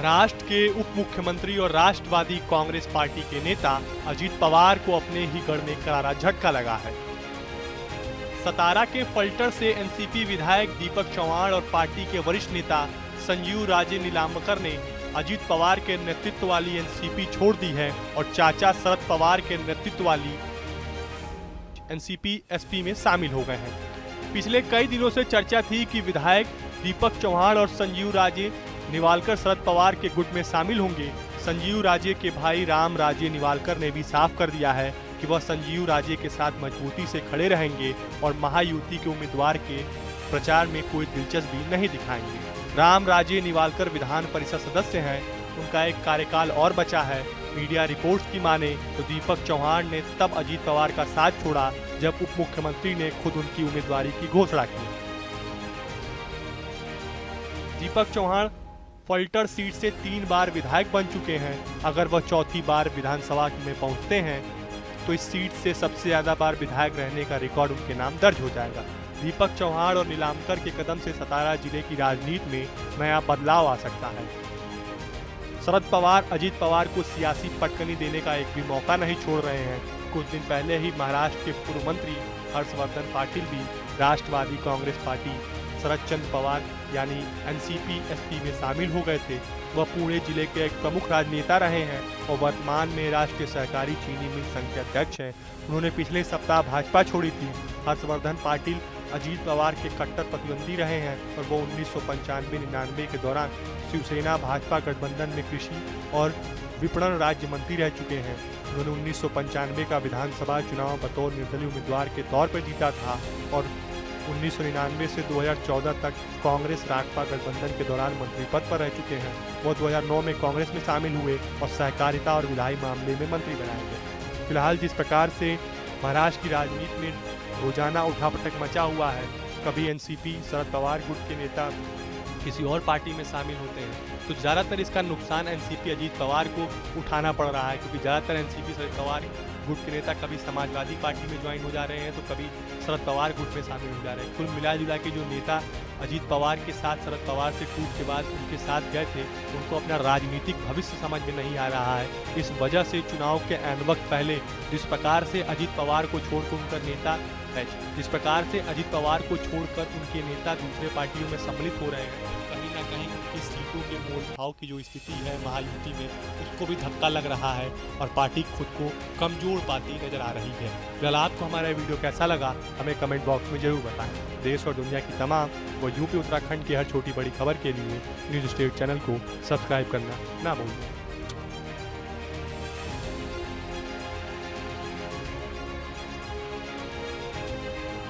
महाराष्ट्र के उप मुख्यमंत्री और राष्ट्रवादी कांग्रेस पार्टी के नेता अजीत पवार को अपने ही गढ़ में करारा झटका लगा है। सतारा के फलटण से एनसीपी विधायक दीपक चौहान और पार्टी के वरिष्ठ नेता संजीव राजे नीलांबकर ने अजीत पवार के नेतृत्व वाली एनसीपी छोड़ दी है और चाचा शरद पवार के नेतृत्व वाली एनसीपी एसपी में शामिल हो गए हैं। पिछले कई दिनों से चर्चा थी कि विधायक दीपक चौहान और संजीव राजे निवालकर शरद पवार के गुट में शामिल होंगे। संजीव राजे के भाई राम राजे निवालकर ने भी साफ कर दिया है कि वह संजीव राजे के साथ मजबूती से खड़े रहेंगे और महायुति के उम्मीदवार के प्रचार में कोई दिलचस्पी नहीं दिखाएंगे। राम राजे निवालकर विधान परिषद सदस्य हैं, उनका एक कार्यकाल और बचा है। मीडिया रिपोर्ट्स की माने तो दीपक चौहान ने तब अजीत पवार का साथ छोड़ा जब उप मुख्यमंत्री ने खुद उनकी उम्मीदवारी की घोषणा की। दीपक चौहान फलटण सीट से 3 बार विधायक बन चुके हैं। अगर वह चौथी बार विधानसभा में पहुंचते हैं तो इस सीट से सबसे ज्यादा बार विधायक रहने का रिकॉर्ड उनके नाम दर्ज हो जाएगा। दीपक चौहान और नीलांबकर के कदम से सतारा जिले की राजनीति में नया बदलाव आ सकता है। शरद पवार अजीत पवार को सियासी पटकनी देने का एक भी मौका नहीं छोड़ रहे हैं। कुछ दिन पहले ही महाराष्ट्र के पूर्व मंत्री हर्षवर्धन पाटिल भी राष्ट्रवादी कांग्रेस पार्टी शरद चंद्र पवार यानी एनसीपी एसपी में शामिल हो गए थे। वह पुणे जिले के एक प्रमुख राजनेता रहे हैं और वर्तमान में राष्ट्रीय सहकारी चीनी मिल संघ के अध्यक्ष हैं। उन्होंने पिछले सप्ताह भाजपा छोड़ी थी। हर्षवर्धन पाटिल अजीत पवार के कट्टर प्रतिद्वंदी रहे हैं और वो 1995-99 के दौरान शिवसेना भाजपा गठबंधन में कृषि और विपणन राज्य मंत्री रह चुके हैं। उन्होंने 1995 का विधानसभा चुनाव बतौर निर्दलीय उम्मीदवार के तौर पर जीता था और 1999 से 2014 तक कांग्रेस राजपा गठबंधन के दौरान मंत्री पद पर रह चुके हैं। वो 2009 में कांग्रेस में शामिल हुए और सहकारिता और विधायी मामले में मंत्री बनाए गए। फिलहाल जिस प्रकार से महाराष्ट्र की राजनीति में रोजाना उठापटक मचा हुआ है, कभी एनसीपी शरद पवार गुट के नेता किसी और पार्टी में शामिल होते हैं, तो ज़्यादातर इसका नुकसान एनसीपी अजीत पवार को उठाना पड़ रहा है, क्योंकि ज़्यादातर एनसीपी शरद पवार गुट के नेता कभी समाजवादी पार्टी में ज्वाइन हो जा रहे हैं तो कभी शरद पवार गुट में शामिल हो जा रहे हैं। कुल मिला जुला के जो नेता अजीत पवार के साथ शरद पवार से टूट के बाद उनके साथ गए थे, उनको अपना राजनीतिक भविष्य समझ में नहीं आ रहा है। इस वजह से चुनाव के ऐन वक्त पहले जिस प्रकार से अजीत पवार को छोड़कर उनका नेता जिस प्रकार से अजीत पवार को छोड़कर उनके नेता दूसरे पार्टियों में सम्मिलित हो रहे हैं, कहीं ना कहीं उनकी सीटों के मोल भाव की जो स्थिति है महायुति में, उसको भी धक्का लग रहा है और पार्टी खुद को कमजोर पाती नजर आ रही है। फिलहाल आपको हमारा वीडियो कैसा लगा हमें कमेंट बॉक्स में जरूर बताएं। देश और दुनिया की तमाम व यूपी उत्तराखंड की हर छोटी बड़ी खबर के लिए न्यूज़ स्टेट चैनल को सब्सक्राइब करना ना भूलें।